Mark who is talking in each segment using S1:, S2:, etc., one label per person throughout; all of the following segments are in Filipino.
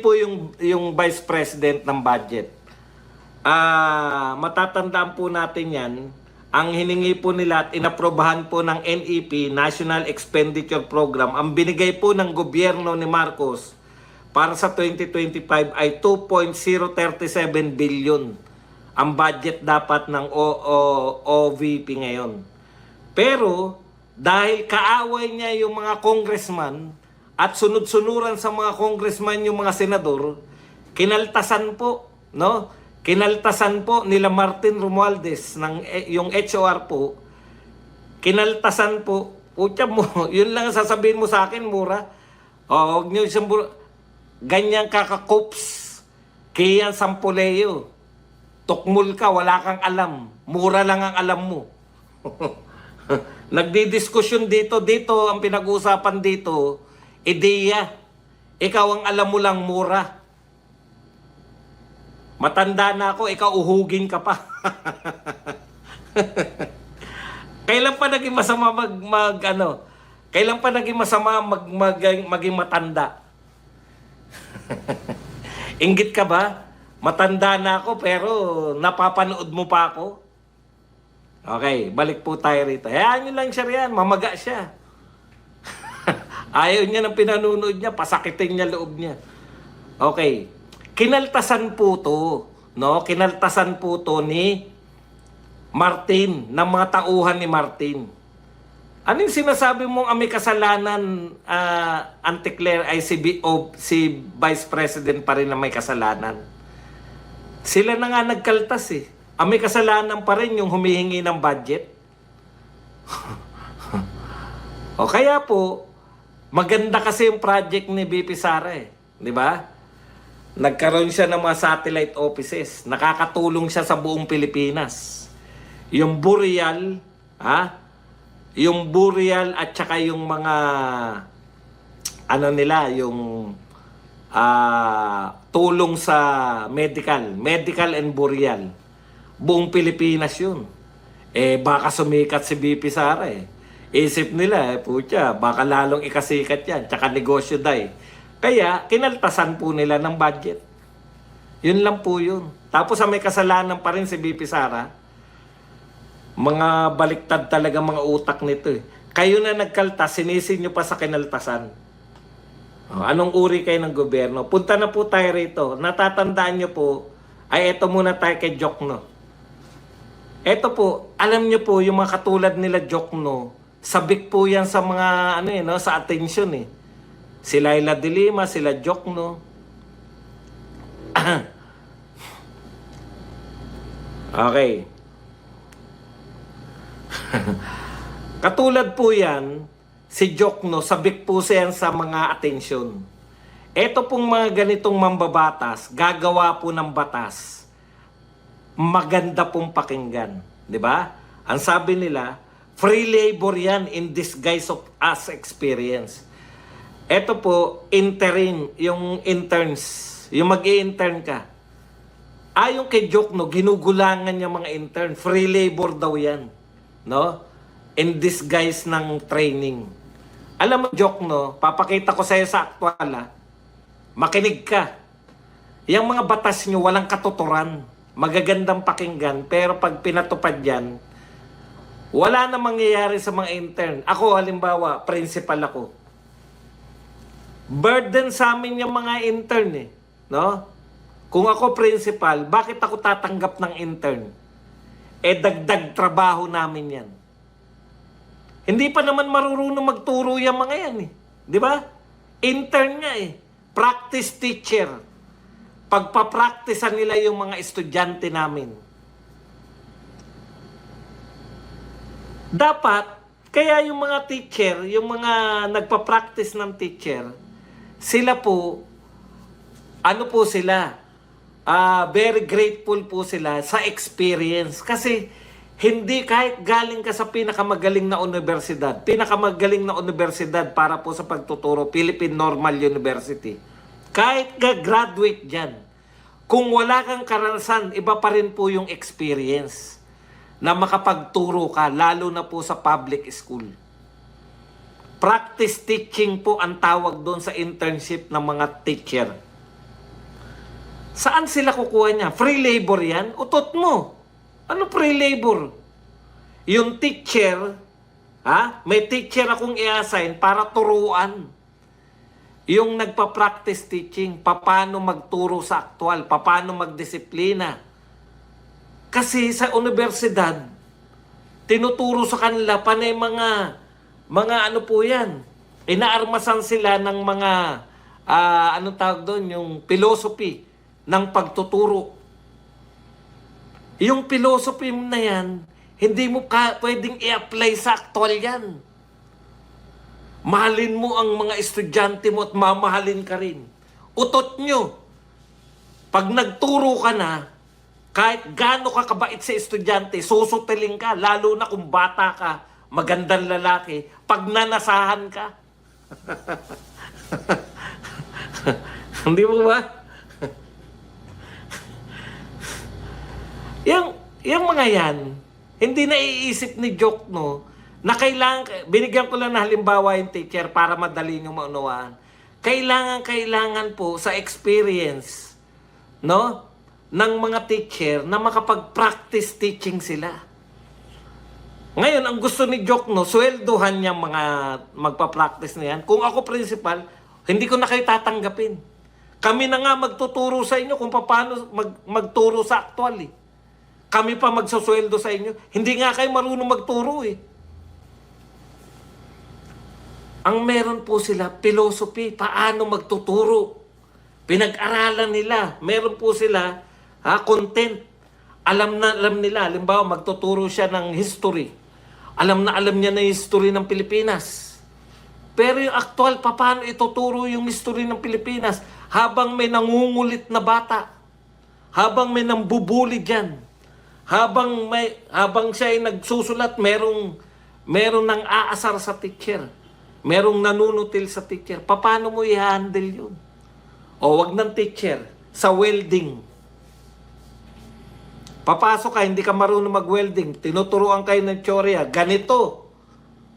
S1: po yung Vice President ng budget. Matatandaan po natin yan. Ang hiningi po nila at inaprobahan po ng NEP, National Expenditure Program, ang binigay po ng gobyerno ni Marcos para sa 2025 ay 2.037 billion. Ang budget dapat ng OVP ngayon. Pero dahil kaaway niya yung mga congressman at sunod-sunuran sa mga congressman yung mga senador, kinaltasan po, no? Kinaltasan po nila Martin Romualdez ng yung HOR po. Kinaltasan po. Pucha mo, yun lang sasabihin mo sa akin, Mura. O, huwag niyo isang ganyan kakakops. Kiyan Sampoleo. Tukmul ka, wala kang alam. Mura lang ang alam mo. Nagdidiskusyon dito, ang pinag-uusapan dito, ideya. Ikaw ang alam mo lang, Mura. Matanda na ako, ikaw uhugin ka pa. Kailan pa naging masama Kailan pa naging masama maging matanda? Inggit ka ba? Matanda na ako pero napapanood mo pa ako. Okay, balik po tayo rito. Hayaan nyo lang siya riyan, mamaga siya. Ayaw niya ng pinanunood niya, pasakitin niya loob niya. Okay. Kinaltasan po to, no? Kinaltasan po to ni Martin, ng mga tauhan ni Martin. Anong sinasabi mong may kasalanan, Auntie Claire, ay si Vice President pa rin na may kasalanan? Sila na nga nagkaltas eh. May kasalanan pa rin yung humihingi ng budget. O kaya po, maganda kasi yung project ni BP Sara eh. Di ba? Nagkaroon siya ng mga satellite offices. Nakakatulong siya sa buong Pilipinas. Yung burial, yung burial at saka yung mga yung tulong sa medical and burial. Buong Pilipinas yun. Baka sumikat si BP Sara eh. Isip nila, putya, baka lalong ikasikat yan. Tsaka negosyo day. Kaya, kinaltasan po nila ng budget. Yun lang po yun. Tapos may kasalanan pa rin si BP Sara. Mga baliktad talaga mga utak nito eh. Kayo na nagkaltas, sinisin nyo pa sa kinaltasan. Anong uri kayo ng gobyerno? Punta na po tayo rito. Natatandaan nyo po, ay eto muna tayo kay Jokno. Eto po, alam nyo po, yung mga katulad nila Jokno, sabik po yan sa mga, sa attention eh. Si Laila de Lima, sila Jokno. Okay. Katulad po yan, si Jokno, sabik po siya sa mga atensyon. Ito pong mga ganitong mambabatas, gagawa po ng batas. Maganda pong pakinggan. Di ba? Ang sabi nila, free labor yan in disguise of as experience. Ito po, interim, yung interns, yung mag-i-intern ka. Ayon kay Jokno, ginugulangan niya mga intern. Free labor daw yan. No? In disguise ng training. Alam mo, Jokno, papakita ko sa'yo sa aktwal, makinig ka. Yung mga batas nyo, walang katuturan. Magagandang pakinggan, pero pag pinatupad yan, wala na mangyayari sa mga intern. Ako, halimbawa, principal ako. Burden sa amin yung mga intern eh. No? Kung ako principal, bakit ako tatanggap ng intern? Dagdag trabaho namin yan. Hindi pa naman marunong magturo yung mga yan eh. Di ba? Intern nga eh. Practice teacher. Pagpapracticean nila yung mga estudyante namin. Dapat, kaya yung mga teacher, yung mga nagpa-practice ng teacher, sila po, very grateful po sila sa experience. Kasi, hindi kahit galing ka sa pinakamagaling na universidad para po sa pagtuturo, Philippine Normal University. Kahit graduate dyan, kung wala kang karanasan, iba pa rin po yung experience na makapagturo ka, lalo na po sa public school. Practice teaching po ang tawag doon sa internship ng mga teacher. Saan sila kukuha niya? Free labor yan? Utot mo. Ano free labor? Yung teacher, may teacher akong i-assign para turuan. Yung nagpa-practice teaching, paano magturo sa aktual, paano magdisiplina. Kasi sa universidad, tinuturo sa kanila panay mga ano po yan. Inaarmasan sila ng mga, anong tawag doon, yung philosophy ng pagtuturo. Yung philosophy na yan, hindi mo pwedeng i-apply sa aktual yan. Mahalin mo ang mga estudyante mo at mamahalin ka rin. Utot nyo. Pag nagturo ka na, kahit gaano ka kabait sa estudyante, susuteling ka, lalo na kung bata ka, magandang lalaki, pag nanasahan ka. Hindi mo ba? yung mga yan, hindi na iisip ni Joke, no, na kailangan, binigyan ko lang na halimbawa yung teacher para madali nyo maunawaan. Kailangan po sa experience, no, ng mga teacher na makapag-practice teaching sila. Ngayon, ang gusto ni Joke, no, sweldohan niya mga magpa-practice na yan. Kung ako principal, hindi ko na kayo tatanggapin. Kami na nga magtuturo sa inyo kung paano magturo sa aktual, eh. Kami pa magsusweldo sa inyo. Hindi nga kayo marunong magturo, eh. Ang meron po sila, philosophy, paano magtuturo. Pinag-aralan nila. Meron po sila, content. Alam nila. Halimbawa, magtuturo siya ng history. Alam niya na yung history ng Pilipinas. Pero yung aktual, paano ituturo yung history ng Pilipinas habang may nangungulit na bata? Habang may nambubuli dyan? Habang siya ay nagsusulat, merong nang aasar sa teacher. Merong nanunutil sa teacher. Paano mo i-handle yun? O wag ng teacher, sa welding. Papasok ka, hindi ka marunong mag-welding. Tinuturuan kayo ng teorya. Ganito,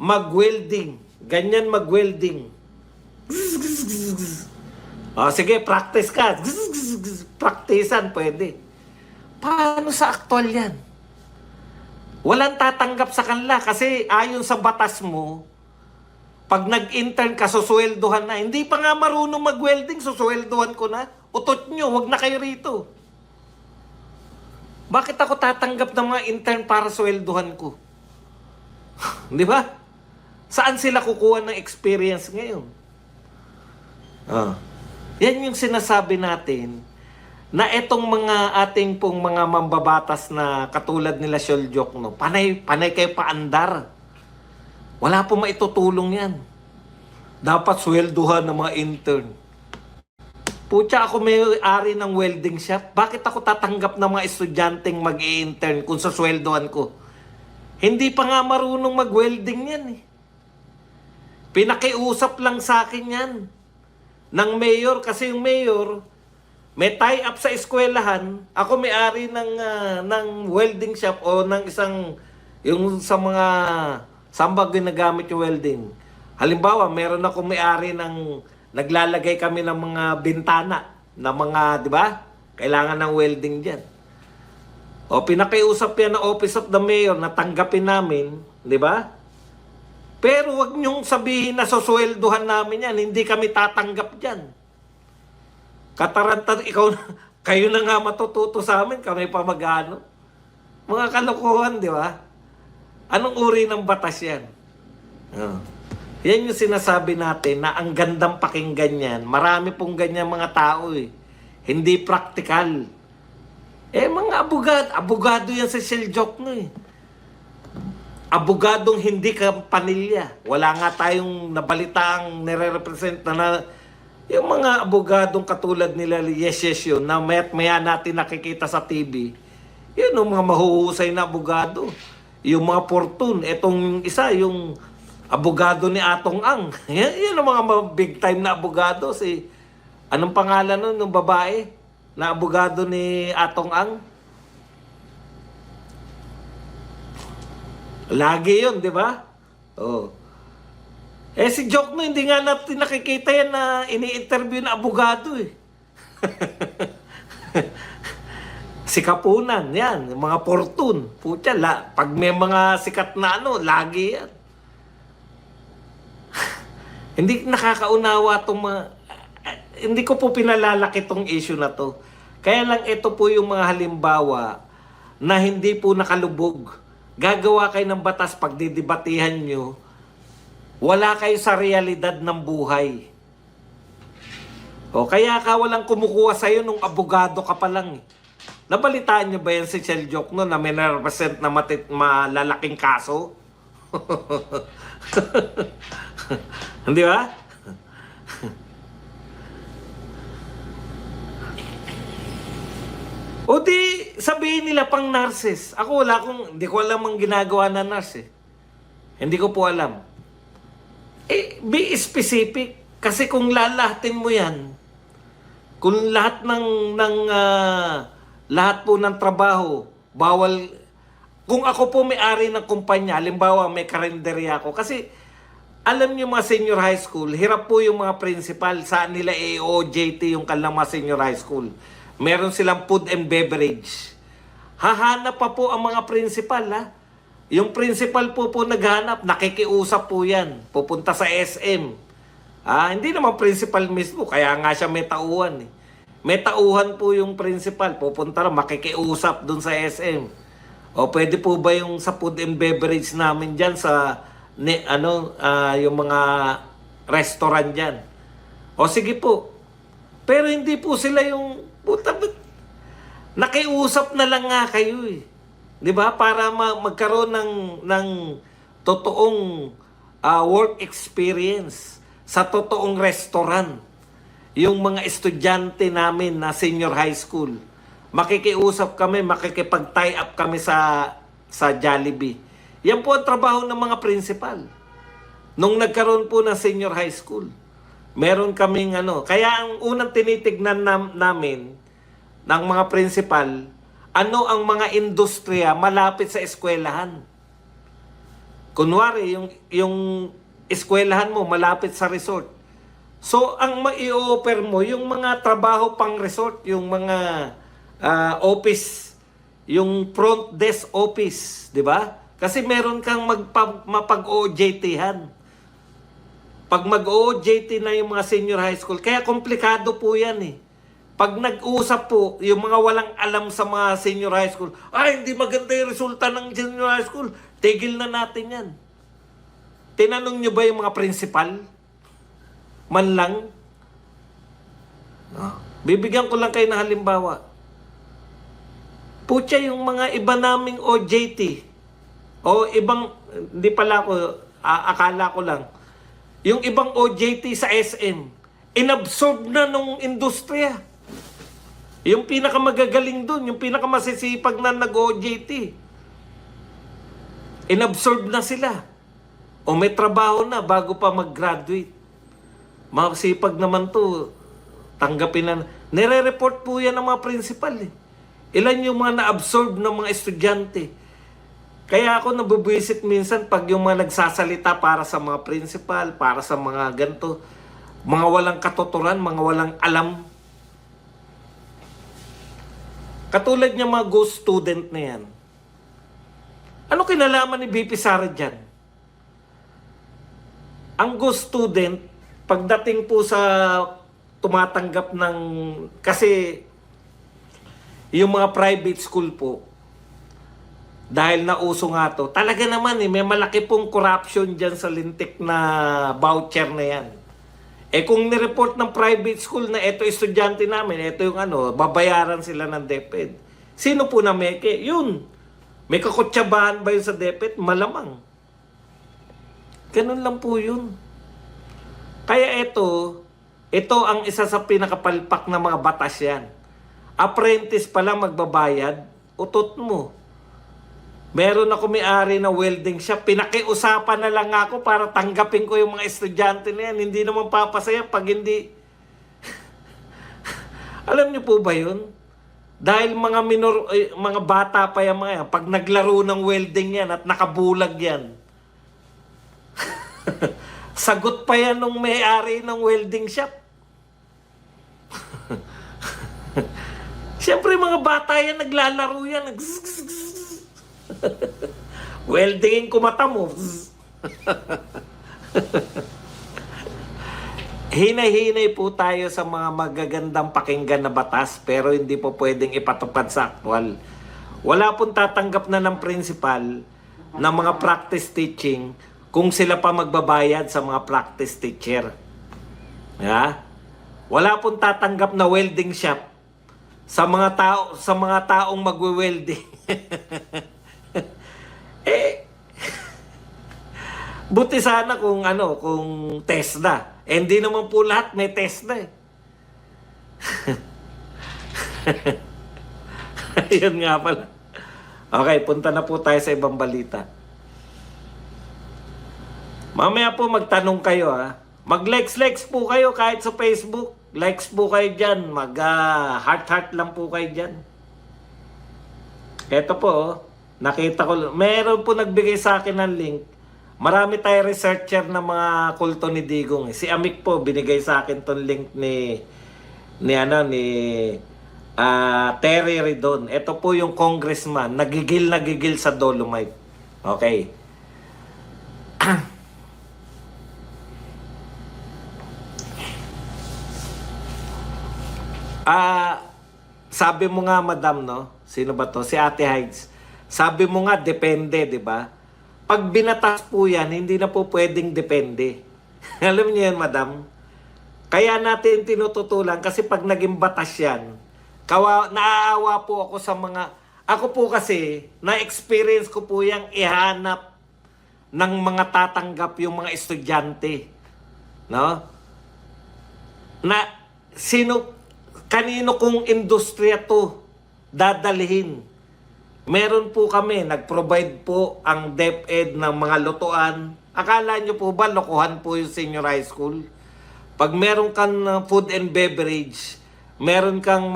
S1: mag-welding. Ganyan mag-welding. O sige, practice ka. Praktisan, pwede. Paano sa aktual yan? Walang tatanggap sa kanila kasi ayon sa batas mo, pag nag-intern ka, susweldohan na. Hindi pa nga marunong mag-welding, susweldohan ko na. Utot nyo, wag na kayo rito. Bakit ako tatanggap ng mga intern para sweldohan ko? Di ba? Saan sila kukuha ng experience ngayon? Yan yung sinasabi natin na etong mga ating pong mga mambabatas na katulad nila Sholjok, no, panay kayo paandar. Wala po maitutulong yan. Dapat swelduhan ng mga intern. Putya, ako may-ari ng welding shop. Bakit ako tatanggap ng mga estudyanteng mag-i-intern kung sa sweldohan ko? Hindi pa nga marunong mag-welding yan, eh. Pinakiusap lang sa akin yan ng mayor, kasi yung mayor may tie-up sa eskwelahan. Ako may-ari ng welding shop o ng isang, yung sa mga sambag ginagamit yung welding. Halimbawa, meron akong may-ari ng, naglalagay kami ng mga bintana, na mga, di ba? Kailangan ng welding dyan. O, pinakiusap yan ng Office of the Mayor na tanggapin namin, di ba? Pero wag niyong sabihin na suswelduhan namin yan, hindi kami tatanggap dyan. Kataranta, kayo na nga matututo sa amin, kami pa mag-ano. Mga kalokohan, di ba? Anong uri ng batas yan? Yan yung sinasabi natin na ang gandang pakinggan yan. Marami pong ganyan mga tao, eh. Hindi practical. Mga abogado yan sa Sholjok, no, eh. Abogadong hindi ka panilya. Wala nga tayong nabalitaang nire-represent na yung mga abogadong katulad nila, yes yun, na maya natin nakikita sa TV. Yun yung mga mahuhusay na abogado. Yung mga Fortune, etong isa, yung abogado ni Atong Ang. Yan ang mga big time na abogado. Anong pangalan nun, ng babae na abogado ni Atong Ang? Lagi yun, di ba? Oh. Si Joke no, hindi nga natin nakikita yan na ini-interview na abogado, eh. sikapunan, yan, yung mga fortune. Putya, pag may mga sikat na ano, lagi yan. Hindi nakakaunawa itong mga... hindi ko po pinalalaki itong issue na to. Kaya lang ito po yung mga halimbawa na hindi po nakalubog. Gagawa kayo ng batas pag didibatihan nyo, wala kayo sa realidad ng buhay. O kaya ka walang kumukuha sa'yo nung abogado ka pa lang. Nabalitaan nyo ba yan si Chel Jokno na may na-represent na malalaking kaso? Hindi ba? O di, sabihin nila pang nurses. Ako hindi ko alam ang ginagawa na nurse eh. Hindi ko po alam. Be specific. Kasi kung lalahatin mo yan, kung lahat lahat po ng trabaho, bawal, kung ako po may-ari ng kumpanya, halimbawa may karinderya ako, kasi alam niyo mga senior high school, hirap po yung mga principal, saan nila OJT yung kanilang mga senior high school. Meron silang food and beverage. Hahanap pa po ang mga principal, ha? Yung principal po naghanap, nakikiusap po yan. Pupunta sa SM. Hindi naman principal mismo, kaya nga siya may tauhan. May tauhan po yung principal, pupunta rin, makikiusap dun sa SM. O pwede po ba yung sa food and beverage namin dyan sa yung mga restaurant dyan? O sige po. Pero hindi po sila yung nakiusap na lang nga kayo eh. 'Di ba? Para magkaroon ng totoong work experience sa totoong restaurant. Yung mga estudyante namin na senior high school, makikiusap kami, makikipag-tie up kami sa Jollibee. Yan po ang trabaho ng mga principal. Nung nagkaroon po ng senior high school, meron kaming kaya ang unang tinitignan namin ng mga principal, ano ang mga industriya malapit sa eskwelahan. Kunwari, yung eskwelahan mo malapit sa resort. So, ang mai-offer mo, yung mga trabaho pang resort, yung mga office, yung front desk office, di ba? Kasi meron kang mapag-OJT-han. Pag mag-OJT na yung mga senior high school, kaya komplikado po yan eh. Pag nag-usap po, yung mga walang alam sa mga senior high school, hindi maganda yung resulta ng senior high school, tigil na natin yan. Tinanong nyo ba yung mga principal? Man lang? Bibigyan ko lang kayo ng halimbawa. Putya yung mga iba naming OJT, o ibang, hindi pala ako, akala ko lang, yung ibang OJT sa SM, inabsorb na nung industriya. Yung pinakamagagaling dun, yung pinakamasisipag na nag-OJT, inabsorb na sila. O may trabaho na bago pa mag-graduate. Masipag naman to, tanggapin na. Nire-report po yan ng mga principal eh. Ilan yung mga na-absorb ng mga estudyante. Kaya ako nabubwisit minsan pag yung mga nagsasalita para sa mga principal, para sa mga ganito, mga walang katuturan, mga walang alam. Katulad niya mga ghost student na yan. Ano kinalaman ni BP Sara dyan? Ang ghost student, pagdating po sa tumatanggap ng, kasi yung mga private school po, dahil nauso nga to, talaga naman may malaki pong corruption dyan sa lintik na voucher na yan. Kung nireport ng private school na eto estudyante namin, eto yung babayaran sila ng DepEd. Sino po na meke? Yun. May kakutsabahan ba yun sa DepEd? Malamang. Ganun lang po yun. Kaya ito ang isa sa pinakapalpak na mga batas yan. Apprentice pa lang magbabayad, utot mo. Meron ako may-ari na welding shop, pinakiusapan na lang ako para tanggapin ko yung mga estudyante na yan. Hindi naman papasaya pag hindi. Alam niyo po ba yun? Dahil mga bata pa yan mga yan, pag naglaro ng welding yan at nakabulag yan, sagot pa yan nung may-ari ng welding shop. Siyempre mga mga bata yan, naglalaro yan. Weldingin ko mata mo. Hinay-hinay po tayo sa mga magagandang pakinggan na batas pero hindi po pwedeng ipatupad sa aktwal. Wala pong tatanggap na ng principal ng mga practice teaching kung sila pa magbabayad sa mga practice teacher. Yeah? Wala pong tatanggap na welding shop sa mga taong magwe-welding. Buti sana kung Tesla. Hindi naman po lahat may Tesla eh. Ayun nga pala. Okay, punta na po tayo sa ibang balita. Mamaya po magtanong kayo ha. Mag-likes po kayo kahit sa Facebook. Likes po kayo dyan. Mag-heart lang po kayo dyan. Eto po, nakita ko. Meron po nagbigay sa akin ng link. Marami tayo researcher na mga kulto ni Digong. Si Amik po, binigay sa akin tong link ni Terry Ridon. Ito po yung congressman. Nagigil sa Dolomite. Okay. Sabi mo nga, madam, no? Sino ba to? Si Ate Hides. Sabi mo nga, depende, di ba? Pag binatas po yan, hindi na po pwedeng depende. Alam niyo yan, madam? Kaya natin tinututulan kasi pag naging batas yan, naaawa po ako sa mga... Ako po kasi, na-experience ko po yung ihanap ng mga tatanggap yung mga estudyante. No? Kanino kong industriya to dadalhin? Meron po kami, nag-provide po ang DepEd ng mga lutuan. Akala nyo po ba lokohan po yung senior high school? Pag meron kang food and beverage, meron kang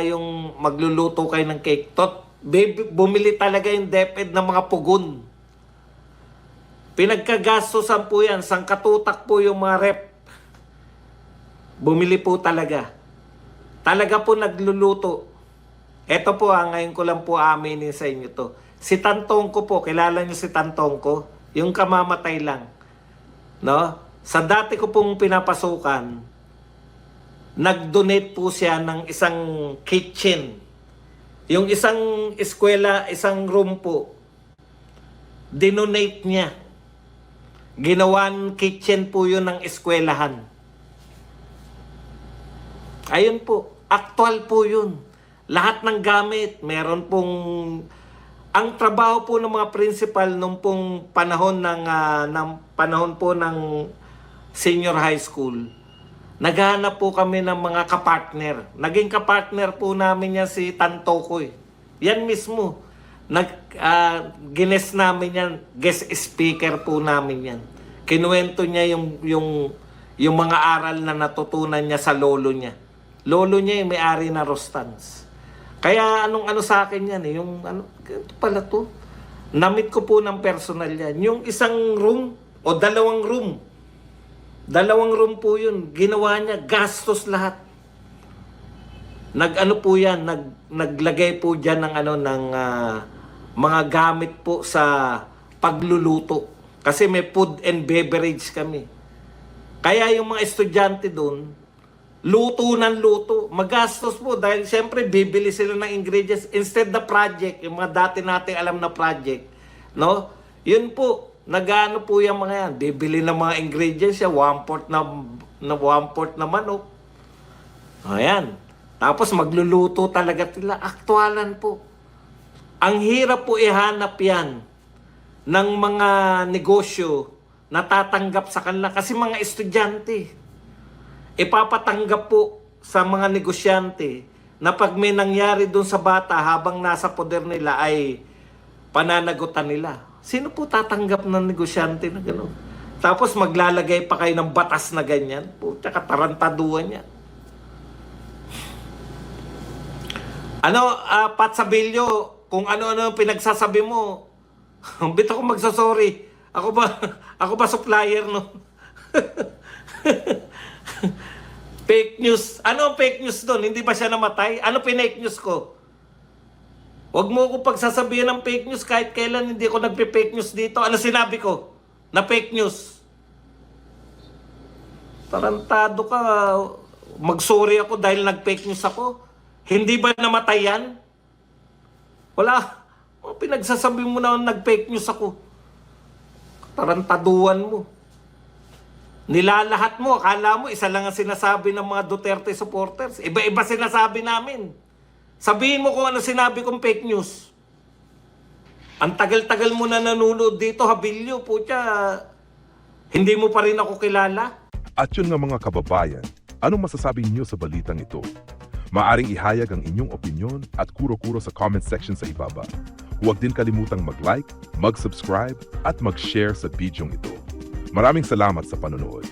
S1: yung magluluto kayo ng cake, bumili talaga yung DepEd ng mga pugon. Pinagkagastosan po yan, sangkatutak po yung mga rep. Bumili po talaga. Talaga po nagluluto. Ito po, ngayon ko lang po aminin sa inyo to. Si Tantong ko po, kilala niyo si Tantong ko? Yung kamamatay lang. No? Sa dati ko pong pinapasukan, nag-donate po siya ng isang kitchen. Yung isang eskwela, isang room po, dinonate niya. Ginawan kitchen po yun ng eskwelahan. Ayun po, aktual po yun. Lahat ng gamit, meron pong... Ang trabaho po ng mga principal nung pong panahon ng senior high school, naghahanap po kami ng mga kapartner. Naging kapartner po namin yan si Tantokoy. Yan mismo. Gines namin yan, guest speaker po namin yan. Kinuwento niya yung mga aral na natutunan niya sa lolo niya. Lolo niya yung may-ari na Rostans. Kaya anong sa akin yan eh, ito pala to. Namit ko po ng personal yan. Yung isang room o dalawang room po yun, ginawa niya, gastos lahat. Po yan, naglagay po dyan ng mga gamit po sa pagluluto. Kasi may food and beverage kami. Kaya yung mga estudyante doon, luto ng luto. Magastos po dahil siyempre bibili sila ng ingredients instead na project, yung mga dati nating alam na project. No? Yun po, nagano po yung mga yan. Bibili ng mga ingredients siya, 1/4 na manok. Ayan. Tapos magluluto talaga sila. Aktualan po. Ang hirap po ihanap yan ng mga negosyo na tatanggap sa kanila kasi mga estudyante. Ipapatanggap po sa mga negosyante na pag may nangyari doon sa bata habang nasa poder nila ay pananagutan nila. Sino po tatanggap ng negosyante na gano'n? Tapos maglalagay pa kayo ng batas na ganyan. Puta, katarantaduhan yan. Pat Sabilio, kung ano-ano pinagsasabi mo, bito ko magsasorry. Ako ba supplier, no? Fake news. Ano ang fake news doon? Hindi ba siya namatay? Ano pinake news ko? Huwag mo ko pagsasabihan ng fake news kahit kailan hindi ako nagpe-fake news dito. Ano sinabi ko? Na fake news. Tarantado ka. Mag-sorry ako dahil nag-fake news ako. Hindi ba namatay yan? Wala. Pinagsasabi mo na nag-fake news ako. Tarantaduan mo. Nilalahat mo. Akala mo isa lang ang sinasabi ng mga Duterte supporters. Iba-iba sinasabi namin. Sabihin mo kung ano sinabi kong fake news. Ang tagal-tagal mo na nanonood dito, Habilio, putya. Hindi mo pa rin ako kilala.
S2: At yun nga mga kababayan, anong masasabi niyo sa balitang ito? Maaring ihayag ang inyong opinyon at kuro-kuro sa comment section sa ibaba. Huwag din kalimutang mag-like, mag-subscribe at mag-share sa bidyong ito. Maraming salamat sa panonood.